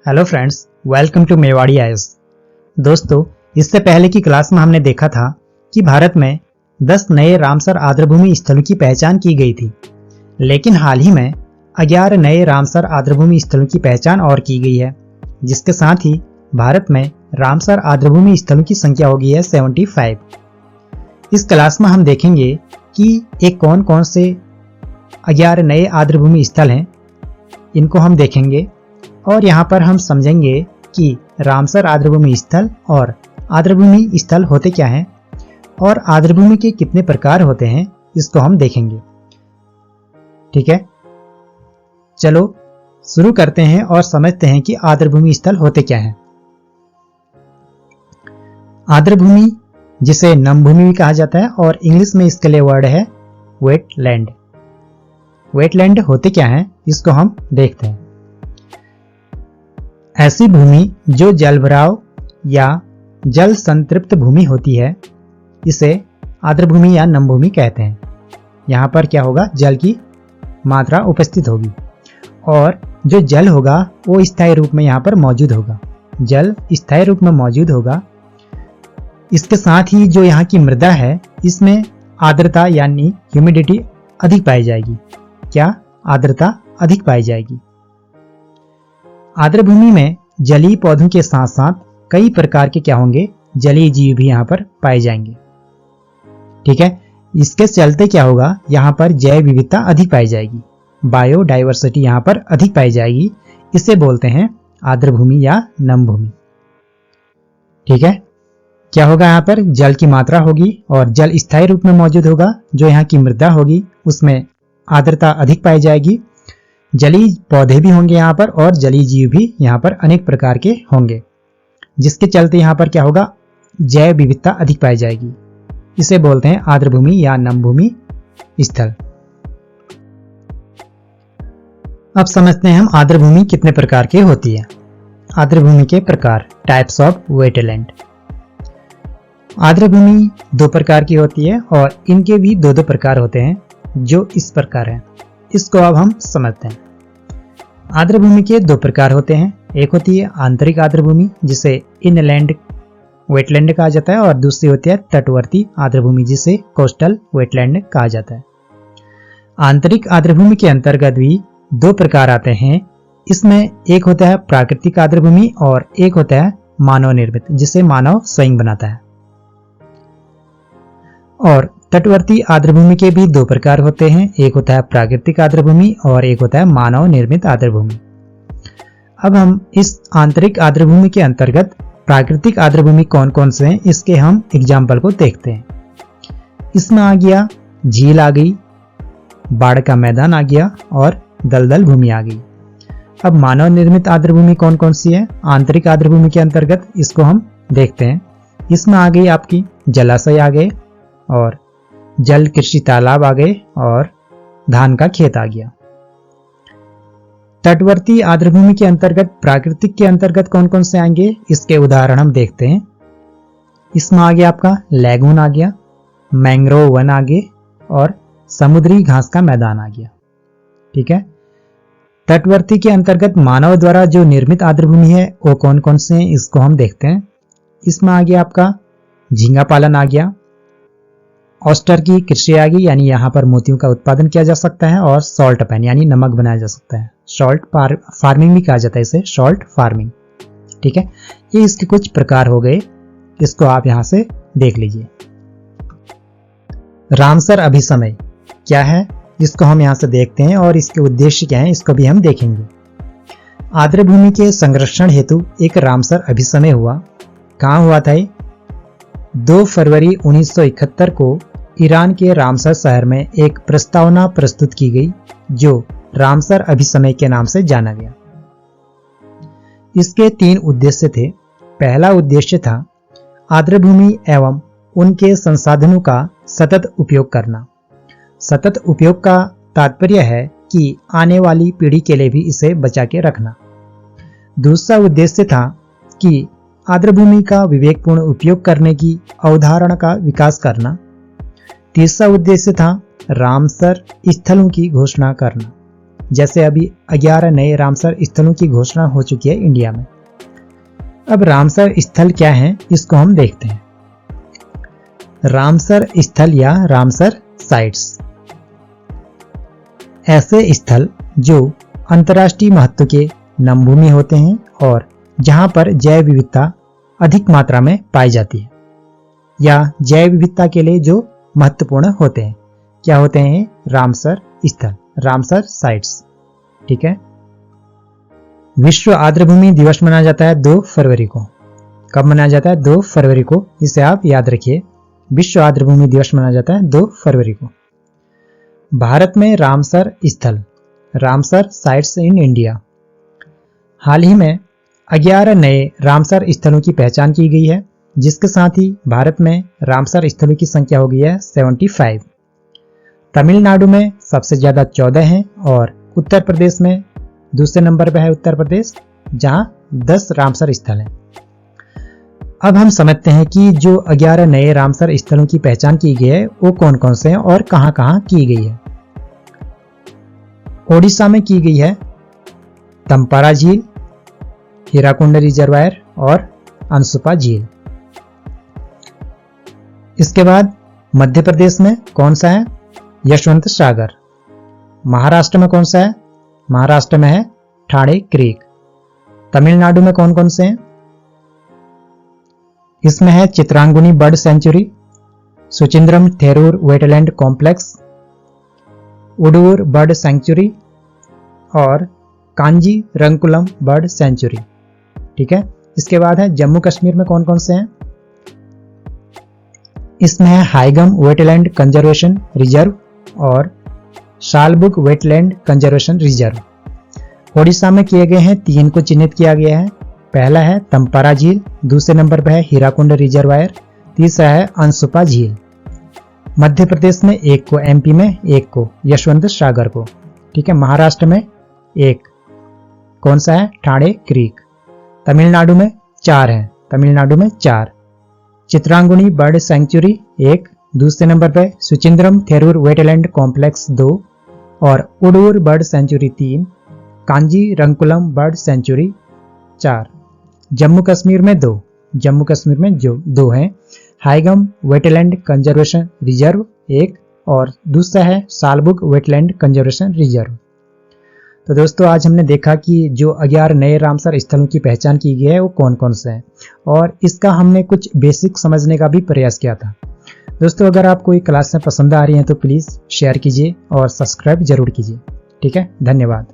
Hello friends, welcome to Mewari IAS. दोस्तों, इससे पहले की क्लास में हमने देखा था कि भारत में 10 नए रामसर आर्द्रभूमि स्थलों की पहचान की गई थी, लेकिन हाल ही में 11 नए रामसर आर्द्रभूमि स्थलों की पहचान और की गई है, जिसके साथ ही भारत में रामसर आर्द्रभूमि स्थलों की संख्या हो गई है 75। इस क्लास में हम देखेंगे कि एक कौन कौन से 11 नए आर्द्रभूमि स्थल हैं, इनको हम देखेंगे और यहाँ पर हम समझेंगे कि रामसर आर्द्रभूमि स्थल और आर्द्रभूमि स्थल होते क्या हैं और आर्द्रभूमि के कितने प्रकार होते हैं, इसको हम देखेंगे। ठीक है, चलो शुरू करते हैं और समझते हैं कि आर्द्रभूमि स्थल होते क्या हैं। आर्द्रभूमि, जिसे नमभूमि भी कहा जाता है और इंग्लिश में इसके लिए वर्ड है वेटलैंड। वेटलैंड होते क्या हैं, इसको हम देखते हैं। ऐसी भूमि जो जलभराव या जल संतृप्त भूमि होती है, इसे आर्द्रभूमि या नमभूमि कहते हैं। यहाँ पर क्या होगा, जल की मात्रा उपस्थित होगी और जो जल होगा वो स्थायी रूप में यहाँ पर मौजूद होगा। जल स्थायी रूप में मौजूद होगा। इसके साथ ही जो यहाँ की मृदा है, इसमें आर्द्रता यानी ह्यूमिडिटी अधिक पाई जाएगी। क्या? आर्द्रता अधिक पाई जाएगी। आर्द्रभूमि में जलीय पौधों के साथ साथ कई प्रकार के क्या होंगे, जलीय जीव भी यहाँ पर पाए जाएंगे। ठीक है, इसके चलते क्या होगा, यहाँ पर जैव विविधता अधिक पाई जाएगी, बायोडाइवर्सिटी यहाँ पर अधिक पाई जाएगी। इसे बोलते हैं आर्द्रभूमि या नमभूमि। ठीक है, क्या होगा, यहाँ पर जल की मात्रा होगी और जल स्थायी रूप में मौजूद होगा। जो यहाँ की मृदा होगी उसमें आर्द्रता अधिक पाई जाएगी। जलीय पौधे भी होंगे यहाँ पर और जलीय जीव भी यहाँ पर अनेक प्रकार के होंगे, जिसके चलते यहाँ पर क्या होगा, जैव विविधता अधिक पाई जाएगी। इसे बोलते हैं आर्द्रभूमि या नमभूमि स्थल। अब समझते हैं हम आर्द्रभूमि कितने प्रकार की होती है। आर्द्रभूमि के प्रकार, टाइप्स ऑफ वेटलैंड। आर्द्रभूमि 2 प्रकार की होती है और इनके भी 2 प्रकार होते हैं, जो इस प्रकार है। इसको अब हम समझते हैं। आर्द्रभूमि के 2 प्रकार होते हैं। एक होती है आंतरिक आर्द्रभूमि, जिसे इनलैंड वेटलैंड कहा जाता है, और दूसरी होती है तटवर्ती आर्द्रभूमि, जिसे कोस्टल वेटलैंड कहा जाता है। आंतरिक आर्द्रभूमि के अंतर्गत भी 2 प्रकार आते हैं। इसमें एक होता है प्राकृतिक आर्द्रभूमि और एक होता है मानव निर्मित, जिसे मानव स्वयं बनाता है। और तटवर्ती आर्द्रभूमि के भी 2 प्रकार होते हैं। एक होता है प्राकृतिक आर्द्रभूमि और एक होता है मानव निर्मित आर्द्रभूमि। अब हम इस आंतरिक आर्द्रभूमि के अंतर्गत प्राकृतिक आर्द्रभूमि कौन कौन से हैं, इसके हम एग्जाम्पल को देखते हैं। इसमें आ गया झील आ गई, बाढ़ का मैदान आ गया और दलदल भूमि आ गई। अब मानव निर्मित आर्द्रभूमि कौन कौन सी है आंतरिक आर्द्रभूमि के अंतर्गत, इसको हम देखते हैं। इसमें आ गई आपकी जलाशय आ गए और जल कृषि तालाब आ गए और धान का खेत आ गया। तटवर्ती आर्द्रभूमि के अंतर्गत प्राकृतिक के अंतर्गत कौन कौन से आएंगे, इसके उदाहरण हम देखते हैं। इसमें आ गया आपका लैगून आ गया, मैंग्रोव वन आ गए और समुद्री घास का मैदान आ गया। ठीक है, तटवर्ती के अंतर्गत मानव द्वारा जो निर्मित आर्द्रभूमि है वो कौन कौन से हैं, इसको हम देखते हैं। इसमें आ गया आपका झींगा पालन आ गया, ऑस्टर की कृषि आ गई, यानी यहाँ पर मोतियों का उत्पादन किया जा सकता है, और सॉल्ट पैन यानी नमक बनाया जा सकता है। सॉल्ट फार्मिंग भी कहा जाता है इसे, सॉल्ट फार्मिंग। ठीक है, ये इसके कुछ प्रकार हो गए, इसको आप यहाँ से देख लीजिए। रामसर अभिसमय क्या है, इसको हम यहाँ से देखते हैं और इसके उद्देश्य क्या है, इसको भी हम देखेंगे। आर्द्रभूमि के संरक्षण हेतु एक रामसर अभिसमय हुआ। कहाँ हुआ था ये? 2 फरवरी 1971 को ईरान के रामसर शहर में एक प्रस्तावना प्रस्तुत की गई, जो रामसर अभिसमय के नाम से जाना गया। इसके 3 उद्देश्य थे। पहला उद्देश्य था आर्द्रभूमि एवं उनके संसाधनों का सतत उपयोग करना। सतत उपयोग का तात्पर्य है कि आने वाली पीढ़ी के लिए भी इसे बचा के रखना। दूसरा उद्देश्य था कि आर्द्रभूमि का विवेकपूर्ण उपयोग करने की अवधारणा का विकास करना। तीसरा उद्देश्य था रामसर स्थलों की घोषणा करना, जैसे अभी 11 नए रामसर स्थलों की घोषणा हो चुकी है इंडिया में। अब रामसर स्थल क्या है, इसको हम देखते हैं। रामसर स्थल या रामसर साइट्स ऐसे स्थल जो अंतर्राष्ट्रीय महत्व के नमभूमि होते हैं और जहां पर जैव विविधता अधिक मात्रा में पाई जाती है या जैव विविधता के लिए जो महत्वपूर्ण होते हैं, क्या होते हैं? रामसर स्थल, रामसर साइट्स। ठीक है। विश्व आर्द्रभूमि दिवस मनाया जाता है 2 फरवरी को। कब मनाया जाता है? 2 फरवरी को। इसे आप याद रखिए, विश्व आर्द्रभूमि दिवस मनाया जाता है 2 फरवरी को। भारत में रामसर स्थल, रामसर साइट्स इन इंडिया। हाल ही में 11 नए रामसर स्थलों की पहचान की गई है, जिसके साथ ही भारत में रामसर स्थलों की संख्या हो गई है 75। तमिलनाडु में सबसे ज्यादा 14 हैं और उत्तर प्रदेश में दूसरे नंबर पर है उत्तर प्रदेश, जहां 10 रामसर स्थल हैं। अब हम समझते हैं कि जो 11 नए रामसर स्थलों की पहचान की गई है वो कौन कौन से हैं और कहां कहां की गई है। ओडिशा में की गई है तंपारा झील, हीराकुंड रिजर्वायर और अंसुपा झील। इसके बाद मध्य प्रदेश में कौन सा है? यशवंत सागर। महाराष्ट्र में कौन सा है? महाराष्ट्र में है ठाणे क्रीक। तमिलनाडु में कौन कौन से हैं? इसमें है Chitrangudi bird sanctuary, Suchindram Theroor wetland complex, उडूर बर्ड सेंचुरी और कांजी रंकुलम बर्ड सेंचुरी। ठीक है। इसके बाद है जम्मू कश्मीर में कौन कौन से हैं? इसमें है हाईगम वेटलैंड कंजर्वेशन रिजर्व और Shallbugh wetland conservation reserve. Odisha में किए गए हैं 3 को चिन्हित किया गया है। पहला है तंपारा झील, दूसरे नंबर पर है हीराकुंड रिजर्वायर, तीसरा है अंसुपा झील। मध्य प्रदेश में 1 को, एमपी में 1 को, यशवंत सागर को। ठीक है। महाराष्ट्र में 1, कौन सा है? ठाणे क्रीक। तमिलनाडु में 4 है, तमिलनाडु में 4। चित्रांगुनी बर्ड सेंचुरी 1, दूसरे नंबर पर सुचिंद्रम थेरूर वेटलैंड कॉम्प्लेक्स 2 और उडूर bird sanctuary 3, Kanjirankulam bird sanctuary 4। Jammu Kashmir में 2, जम्मू कश्मीर में जो 2 हैं, हाईगम वेटलैंड कंजर्वेशन रिजर्व 1 और दूसरा है शालबुक वेटलैंड कंजर्वेशन रिजर्व। तो दोस्तों आज हमने देखा कि जो 11 नए रामसर स्थलों की पहचान की गई है वो कौन कौन से हैं और इसका हमने कुछ बेसिक समझने का भी प्रयास किया था। दोस्तों अगर आपको ये क्लासें पसंद आ रही हैं तो प्लीज़ शेयर कीजिए और सब्सक्राइब जरूर कीजिए। ठीक है। धन्यवाद।